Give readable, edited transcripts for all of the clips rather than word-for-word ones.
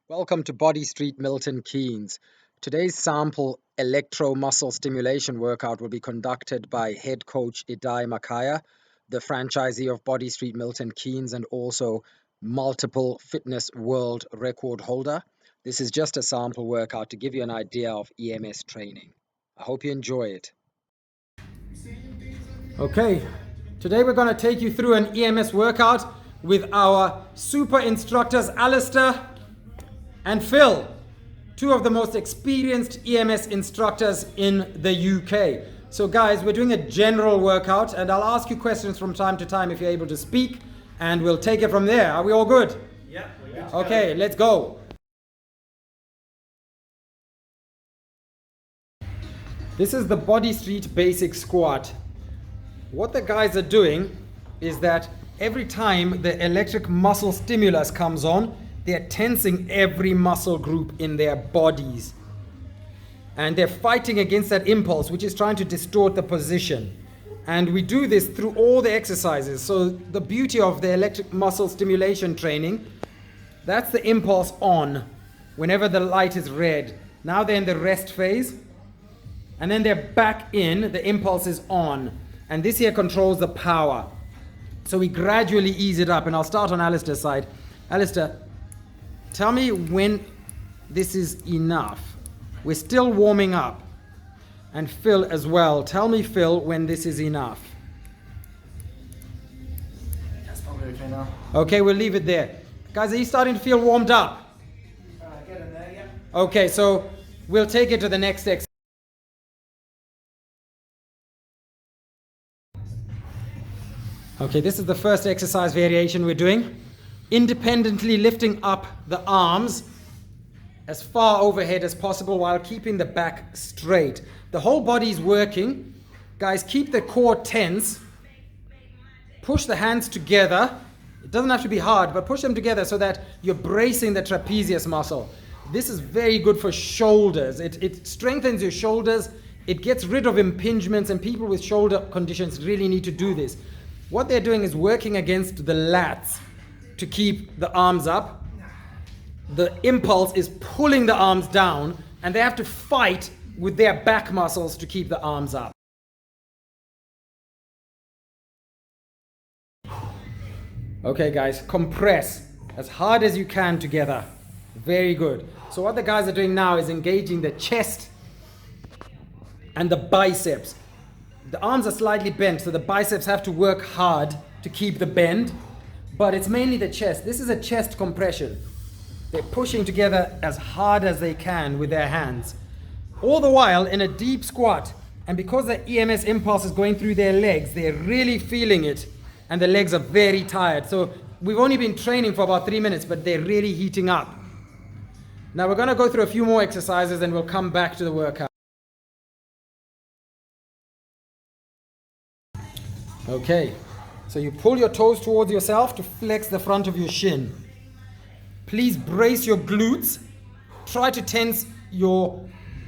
Welcome to Bodystreet Milton Keynes. Today's sample electro-muscle stimulation workout will be conducted by head coach Idai Makaya, the franchisee of Bodystreet Milton Keynes and also multiple fitness world record holder. This is just a sample workout to give you an idea of EMS training. I hope you enjoy it. Okay, today we're going to take you through an EMS workout with our super instructors Alistair and Phil, two of the most experienced EMS instructors in the UK. So guys, we're doing a general workout and I'll ask you questions from time to time if you're able to speak and we'll take it from there. Are we all good? Yeah. Okay, let's go. This is the Bodystreet basic squat. What the guys are doing is that every time the electric muscle stimulus comes on, they're tensing every muscle group in their bodies. And they're fighting against that impulse, which is trying to distort the position. And we do this through all the exercises. So the beauty of the electric muscle stimulation training, that's the impulse on whenever the light is red. Now they're in the rest phase. And then they're back in, the impulse is on. And this here controls the power. So we gradually ease it up. And I'll start on Alistair's side. Alistair, tell me when this is enough. We're still warming up. And Phil as well. Tell me, Phil, when this is enough. That's probably okay now. Okay, we'll leave it there. Guys, are you starting to feel warmed up? Get in there, yeah. Okay, so we'll take it to the next exercise. Okay, this is the first exercise variation we're doing. Independently lifting up the arms as far overhead as possible while keeping the back straight. The whole body's working. Guys, keep the core tense. Push the hands together. It doesn't have to be hard, but push them together so that you're bracing the trapezius muscle. This is very good for shoulders. It strengthens your shoulders. It gets rid of impingements, and people with shoulder conditions really need to do this. What they're doing is working against the lats to keep the arms up. The impulse is pulling the arms down, and they have to fight with their back muscles to keep the arms up. Okay guys, compress as hard as you can together. Very good. So what the guys are doing now is engaging the chest and the biceps. The arms are slightly bent, so the biceps have to work hard to keep the bend, but it's mainly the chest. This is a chest compression. They're pushing together as hard as they can with their hands. All the while in a deep squat, and because the EMS impulse is going through their legs, they're really feeling it, and the legs are very tired. So we've only been training for about 3 minutes, but they're really heating up. Now we're gonna go through a few more exercises and we'll come back to the workout. Okay, so you pull your toes towards yourself to flex the front of your shin. Please brace your glutes. Try to tense your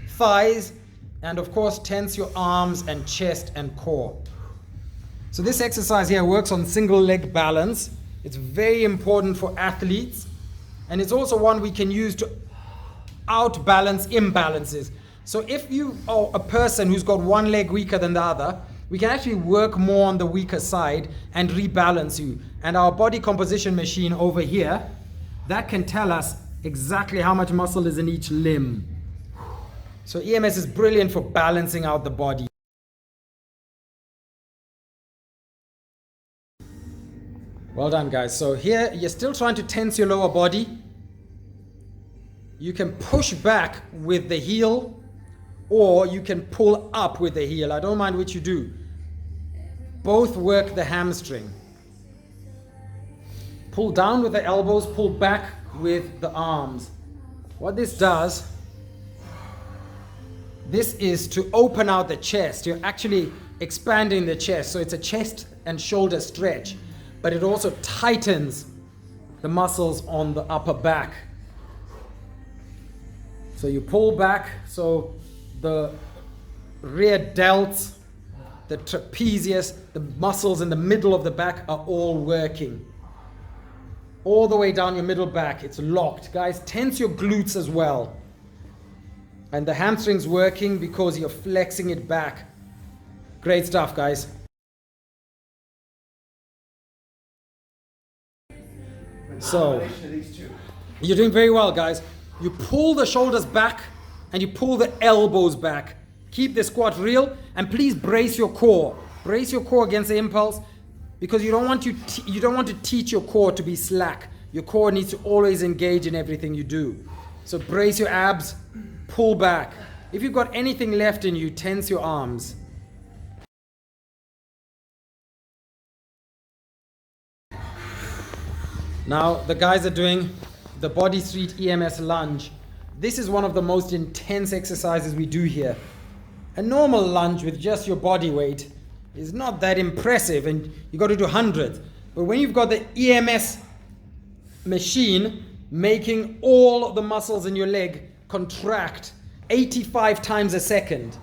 thighs and of course tense your arms and chest and core. So this exercise here works on single leg balance. It's very important for athletes, and it's also one we can use to outbalance imbalances. So if you are a person who's got one leg weaker than the other, we can actually work more on the weaker side and rebalance you. And our body composition machine over here, that can tell us exactly how much muscle is in each limb. So EMS is brilliant for balancing out the body. Well done guys. So here you're still trying to tense your lower body. You can push back with the heel or you can pull up with the heel. I don't mind which you do. Both work the hamstring. Pull down with the elbows, pull back with the arms. What this does, this is to open out the chest. You're actually expanding the chest. So it's a chest and shoulder stretch, but it also tightens the muscles on the upper back. So you pull back, so the rear delts, the trapezius, the muscles in the middle of the back are all working. all the way down your middle back. It's locked. Guys, tense your glutes as well. And the hamstring's working because you're flexing it back. Great stuff, guys. So, you're doing very well, guys. You pull the shoulders back and you pull the elbows back. Keep the squat real and please brace your core. Brace your core against the impulse because you don't want to teach your core to be slack. Your core needs to always engage in everything you do. So brace your abs, pull back. If you've got anything left in you, tense your arms. Now the guys are doing the Bodystreet EMS Lunge. This is one of the most intense exercises we do here. A normal lunge with just your body weight is not that impressive and you got to do hundreds. But when you've got the EMS machine making all the muscles in your leg contract 85 times a second,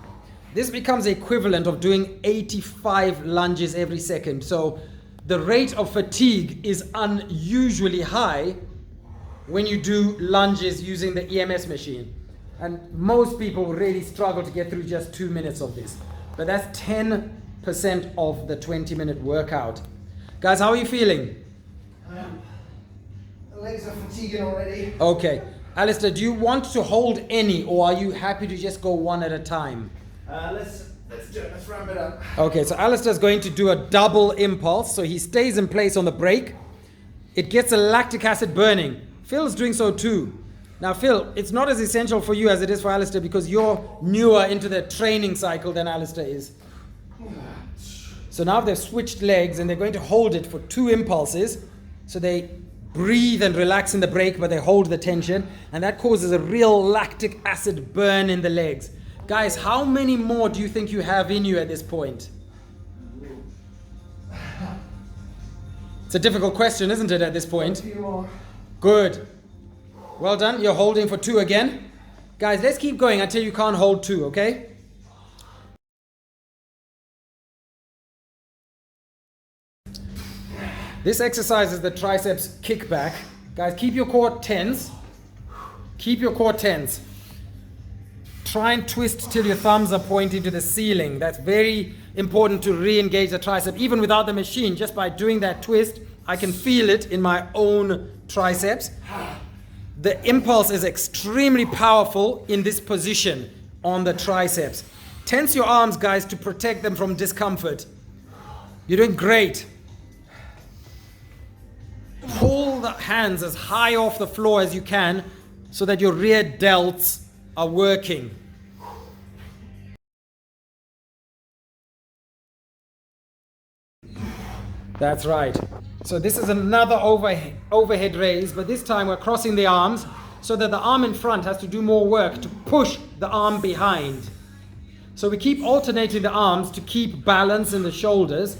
this becomes the equivalent of doing 85 lunges every second. So the rate of fatigue is unusually high when you do lunges using the EMS machine. And most people really struggle to get through just 2 minutes of this. But that's 10% of the 20-minute workout. Guys, how are you feeling? The legs are fatiguing already. Okay. Alistair, do you want to hold any or are you happy to just go one at a time? Let's do it. Let's ramp it up. Okay, so Alistair's going to do a double impulse. So he stays in place on the brake. It gets the lactic acid burning. Phil's doing so too. Now Phil, it's not as essential for you as it is for Alistair because you're newer into the training cycle than Alistair is. So now they've switched legs and they're going to hold it for 2 impulses. So they breathe and relax in the brake, but they hold the tension. And that causes a real lactic acid burn in the legs. Guys, how many more do you think you have in you at this point? It's a difficult question, isn't it, at this point? A few more. Good. Well done. You're holding for 2 again. Guys, let's keep going until you can't hold 2, okay? This exercise is the triceps kickback. Guys, keep your core tense. Keep your core tense. Try and twist till your thumbs are pointing to the ceiling. That's very important to re-engage the tricep. Even without the machine, just by doing that twist, I can feel it in my own triceps. The impulse is extremely powerful in this position on the triceps. Tense your arms, guys, to protect them from discomfort. You're doing great. Pull the hands as high off the floor as you can so that your rear delts are working. That's right. So this is another overhead raise, but this time we're crossing the arms so that the arm in front has to do more work to push the arm behind. So we keep alternating the arms to keep balance in the shoulders.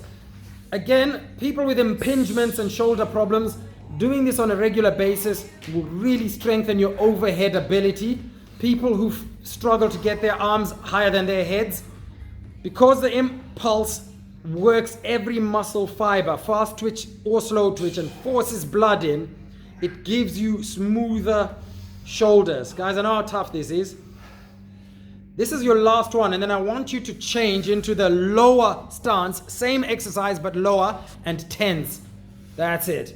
Again, people with impingements and shoulder problems, doing this on a regular basis will really strengthen your overhead ability. People who struggle to get their arms higher than their heads, because the impulse works every muscle fiber, fast twitch or slow twitch, and forces blood in, it gives you smoother shoulders. Guys, I know how tough this is. This is your last one, and then I want you to change into the lower stance, same exercise but lower and tense. That's it.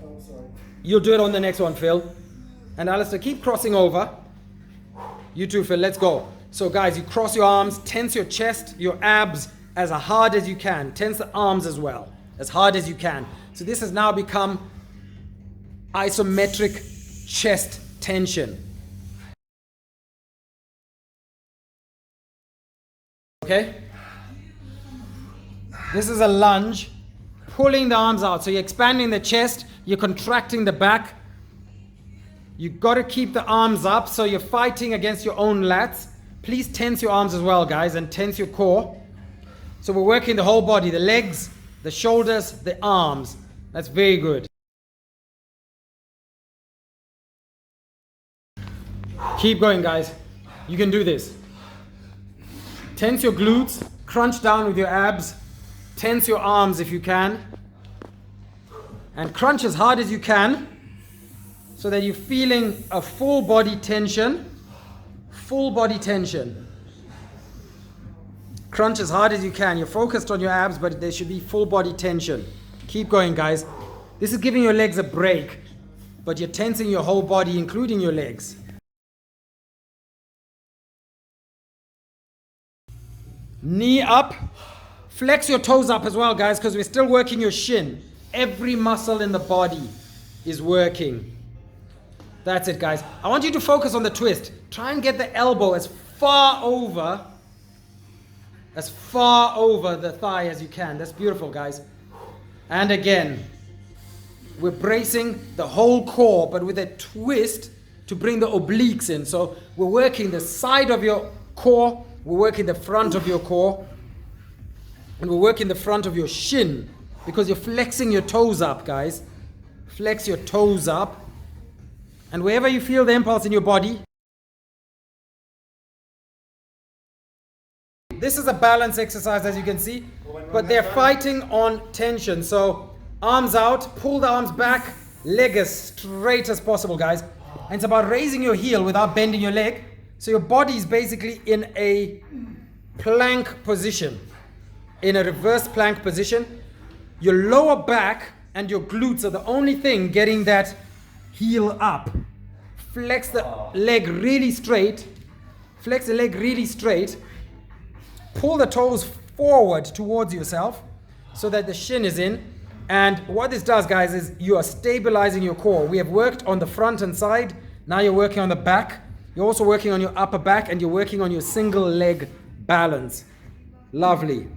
Oh, sorry. You'll do it on the next one, Phil. And Alistair, keep crossing over. You too, Phil, let's go. So guys, you cross your arms, tense your chest, your abs as hard as you can. Tense the arms as well, as hard as you can. So this has now become isometric chest tension. Okay? This is a lunge, pulling the arms out. So you're expanding the chest, you're contracting the back. You've got to keep the arms up, so you're fighting against your own lats. Please tense your arms as well, guys, and tense your core. So we're working the whole body, the legs, the shoulders, the arms. That's very good. Keep going, guys. You can do this. Tense your glutes, crunch down with your abs. Tense your arms if you can. And crunch as hard as you can so that you're feeling a full body tension. Full body tension. Crunch as hard as you can. You're focused on your abs, but there should be full body tension. Keep going, guys. This is giving your legs a break, but you're tensing your whole body, including your legs. Knee up. Flex your toes up as well, guys, because we're still working your shin. Every muscle in the body is working. That's it, guys. I want you to focus on the twist. Try and get the elbow as far over the thigh as you can. That's beautiful, guys. And again, we're bracing the whole core, but with a twist to bring the obliques in. So we're working the side of your core, we're working the front of your core, and we're working the front of your shin because you're flexing your toes up, guys. Flex your toes up. And wherever you feel the impulse in your body, this is a balance exercise, as you can see, but they're fighting on tension. So arms out, pull the arms back, leg as straight as possible, guys. And it's about raising your heel without bending your leg. So your body is basically in a plank position, in a reverse plank position. Your lower back and your glutes are the only thing getting that heel up. Flex the leg really straight. Flex the leg really straight. Pull the toes forward towards yourself so that the shin is in. And what this does, guys, is you are stabilizing your core. We have worked on the front and side. Now you're working on the back. You're also working on your upper back, and you're working on your single leg balance. Lovely.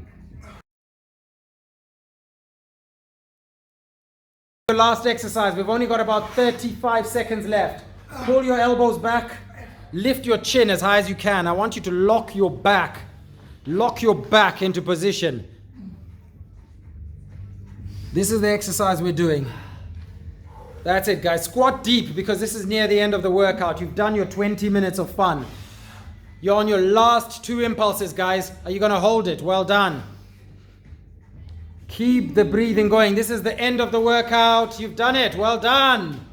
The last exercise. We've only got about 35 seconds left. Pull your elbows back. Lift your chin as high as you can. I want you to lock your back. Lock your back into position. This is the exercise we're doing. That's it, guys. Squat deep because this is near the end of the workout. You've done your 20 minutes of fun. You're on your last 2 impulses, guys. Are you going to hold it? Well done. Keep the breathing going. This is the end of the workout. You've done it. Well done.